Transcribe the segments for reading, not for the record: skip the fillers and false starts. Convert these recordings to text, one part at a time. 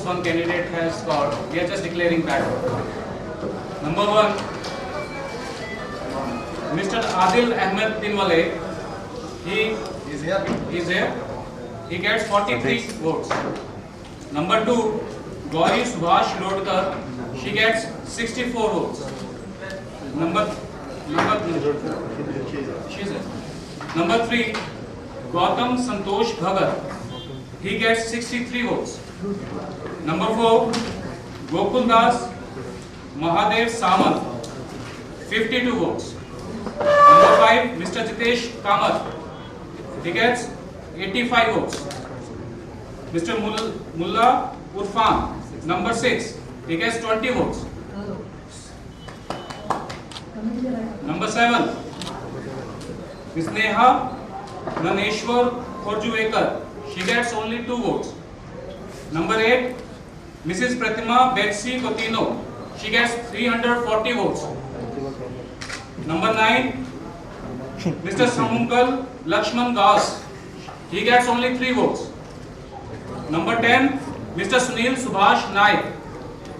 votes one candidate has got, we are just declaring that. Number 1, Mr. Adil Ahmed Tinwale, he is here. He gets 43 votes. Number 2, Gauri Subhash Lodkar, she gets 64 votes. Number 3, Gautam Santosh Bhagat, he gets 63 votes. Number 4, Gokul Das Mahadev Samant, 52 votes. Number 5, Mr. Jitesh Kamath, he gets 85 votes. Mr. Mullah Urfan, number 6, he gets 20 votes. Number 7, Ms. Neha Naneshwar Khorjuvekar, she gets only 2 votes. Number 8, Mrs. Pratima Betsy Cotino, she gets 340 votes. Number 9, Mr. Samunkal Lakshman Das, he gets only 3 votes. Number 10, Mr. Sunil Subhash Naik,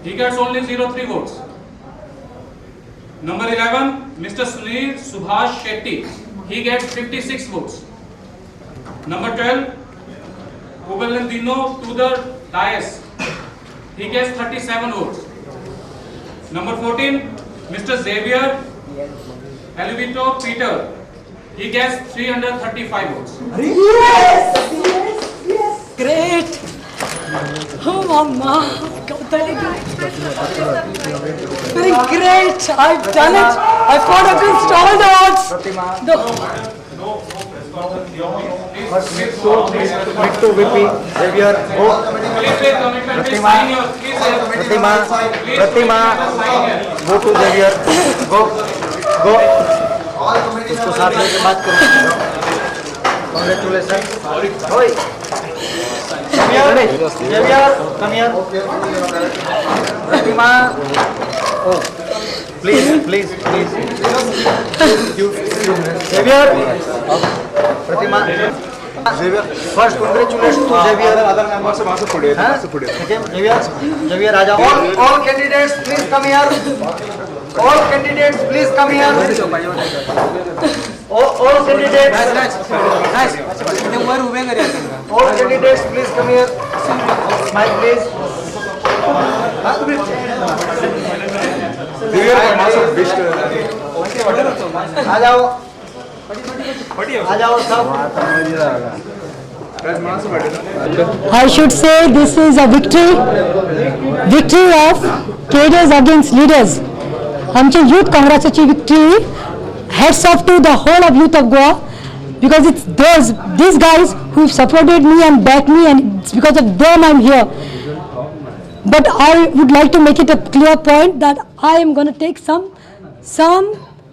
he gets only 03 votes. Number 11, Mr. Sunil Subhash Shetty, he gets 56 votes. Number 12, Ugalandino Tudor Dias, he gets 37 votes. Number 14, Mr. Xavier Elvito Peter, he gets 335 votes. Yes! Great! Oh, Mama! Very great! I've done it! I fought against all the odds! Meet to VP Xavier. Go. Pratima. Go to Xavier. Go. उसको साथ लेके बात करो. Congratulations. Oi. Xavier, come here. Pratima. Oh. Please. Xavier. Pratima. Xavier. First, congratulations to Xavier. Other members of also put it. Xavier, Raja. All candidates, please come here. All candidates, please come here. All candidates. All candidates, please come here. Smile, please. आ जाओ सब. I should say this is a victory of cadres against leaders. आमचे youth काँग्रेसची victory. Hats off to the whole of youth of Goa, because it's these guys who supported me and backed me, and it's because of them I'm here. But I would like to make it a clear point that I am going to take some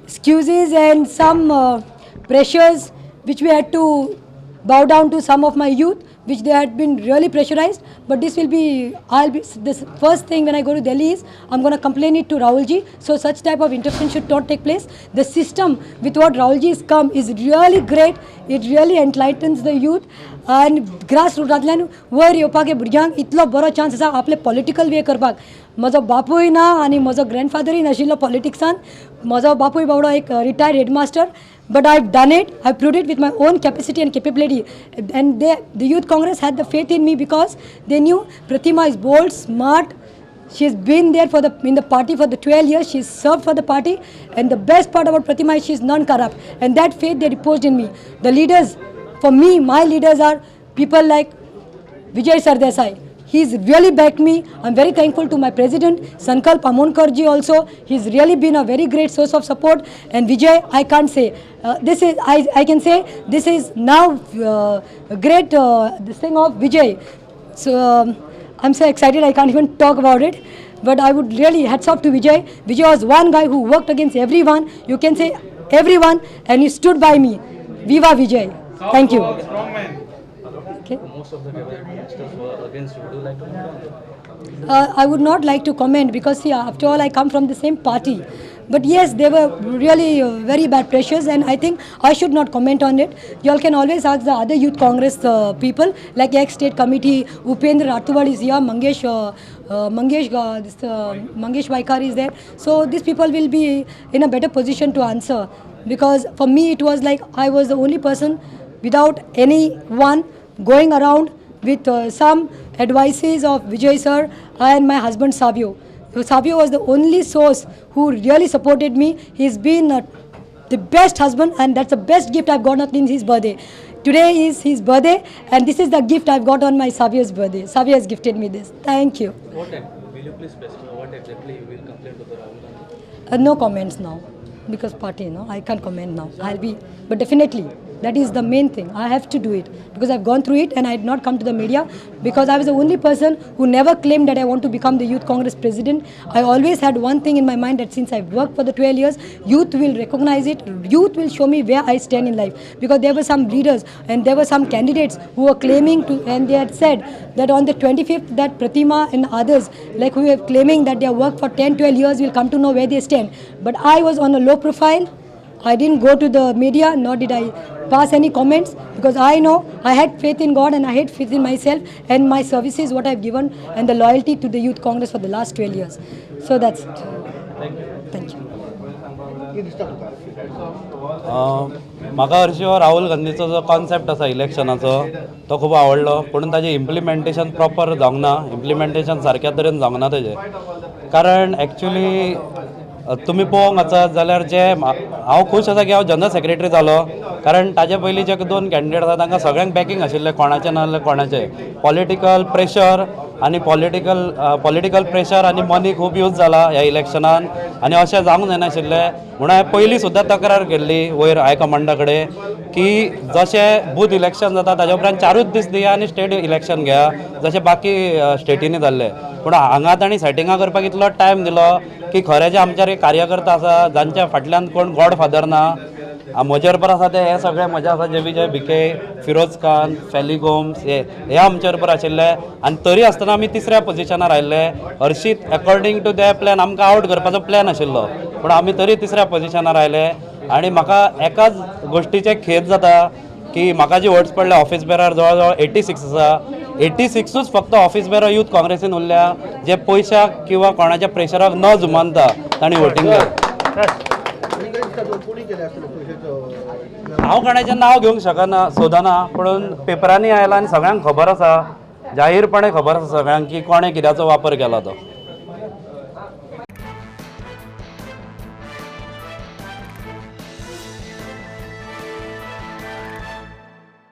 excuses and some pressures which we had to bow down to some of my youth, which they had been really pressurized. But this will be, this first thing when I go to Delhi is, I'm going to complain it to Rahulji. So such type of interference should not take place. The system with what Rahulji has come is really great. It really enlightens the youth. And grassroots वर येवपाक भुरग्यांक इतलो बरो chance आसा आपले political वे करपाक. म्हजो बापूय ना आनी म्हजो ग्रँडफादरूय नाशिल्लो पॉलिटिक्सान. म्हजो बापूय बावडो एक retired headmaster. But I've done it. I proved it with my own capacity and capability. And the Youth Congress had the faith in me because they knew Pratima is bold, smart. She's been there in the party for the 12 years. She's served for the party. And the best part about Pratima is she's non-corrupt. And that faith they reposed in me. The leaders, for me, my leaders are people like Vijay Sardesai. He's really backed me. I'm very thankful to my president, Sankalp Amonkarji also. He's really been a very great source of support. And Vijay, I can't say. I can say this is now a great this thing of Vijay. So I'm so excited I can't even talk about it. But I would really hats off to Vijay. Vijay was one guy who worked against everyone. You can say everyone, and he stood by me. Viva Vijay. Thank you. Okay. Most of the cabinet ministers were against you. Would you like to comment on that? I would not like to comment because see, after all I come from the same party. But yes, they were really very bad pressures, and I think I should not comment on it. You all can always ask the other youth congress people, like ex-state committee, Upendra Rathuwal is here, Mangesh Vaikar is there. So these people will be in a better position to answer, because for me it was like I was the only person without anyone going around with some advices of Vijay sir and my husband Savio. So Savio was the only source who really supported me. He's been the best husband, and that's the best gift I've gotten in his birthday. Today is his birthday, and this is the gift I've got on my Savio's birthday. Savio has gifted me this. Thank you. What will you please specify what exactly you will complain to the Rahul Gandhi? No comments now, because party, I can't comment now. But definitely, that is the main thing. I have to do it, because I've gone through it, and I had not come to the media, because I was the only person who never claimed that I want to become the Youth Congress president. I always had one thing in my mind, that since I've worked for the 12 years, youth will recognize it, youth will show me where I stand in life. Because there were some leaders and there were some candidates who were claiming to, and they had said that on the 25th, that Pratima and others, like who were claiming that they have worked for 10, 12 years, will come to know where they stand. But I was on a low profile. I didn't go to the media, nor did I pass any comments, because I know I had faith in God and I had faith in myself and my services, what I've given, and the loyalty to the Youth Congress for the last 12 years. So that's it. Thank you. म्हाका हरशीं राहुल गांधीचो जो concept आसा इलेक्शनाचो तो खूब आवडलो, पूण ताजें implementation proper जावंक ना, इम्प्लिमेंटेशन सारक्या तरेन जावंक ना तेजें. कारण एक्चुली तुमी पळोवंक वचत जाल्यार जे हांव खूश आसा की हांव जनरल सेक्रेटरी जालो, कारण ताजे पयलीं जे 2 कॅन्डिडेट आसा तांकां सगळ्यांक बॅकींग आशिल्लें, कोणाचें ना जाल्यार कोणाचें. पॉलिटिकल प्रेशर आनी पॉलिटिकल प्रेशर आनी मनी खूब यूज जाला ह्या इलेक्शनान, आनी अशें जावंक जायनाशिल्लें. म्हणून हांवें पयलीं सुद्दां तक्रार केल्ली वयर हायकमांडा कडेन की जशें बूथ इलेक्शन जाता ताजे उपरांत 4 दीस दिया आनी स्टेट इलेक्शन घेया जशें बाकी स्टेटींनी जाल्लें. पूण हांगा तांणी सेटिंगां करपाक इतलो टायम दिलो की खरे जे आमचे कार्यकर्ता आसा जांच्या फाटल्यान कोण गॉडफादर ना, म्हजे बरोबर आसा ते हे सगळे मजे आसा जे विजय भिके, फिरोज खान, फॅली गोम्स हे आमचे बरोबर आशिल्ले, आनी तरी आसतना आमी 3ऱ्या पोझिशनार आयिल्ले. हर्शीत अकॉर्डिंग टू दॅ प्लॅन आमकां आवट करपाचो प्लॅन आशिल्लो, पूण आमी तरी 3ऱ्या पोझिशनार आयले. आनी म्हाका एकाच गोश्टीचे खेद जाता की म्हाका जी वोट्स पडले ऑफिस बेरार जवळ जवळ 86 आसा. 86च फक्त ऑफिस बेरार यूथ काँग्रेसीन उरल्या जे पयशाक किंवा कोणाच्या प्रेशराक न जुमानता तांणी वोटींग केलें. हांव कोणाचें नांव घेवंक शकना, सोदना, पूण पेपरांनी आयला आनी सगळ्यांक खबर आसा, जाहीरपणे खबर आसा सगळ्यांक की कोणें कित्याचो वापर केला तो.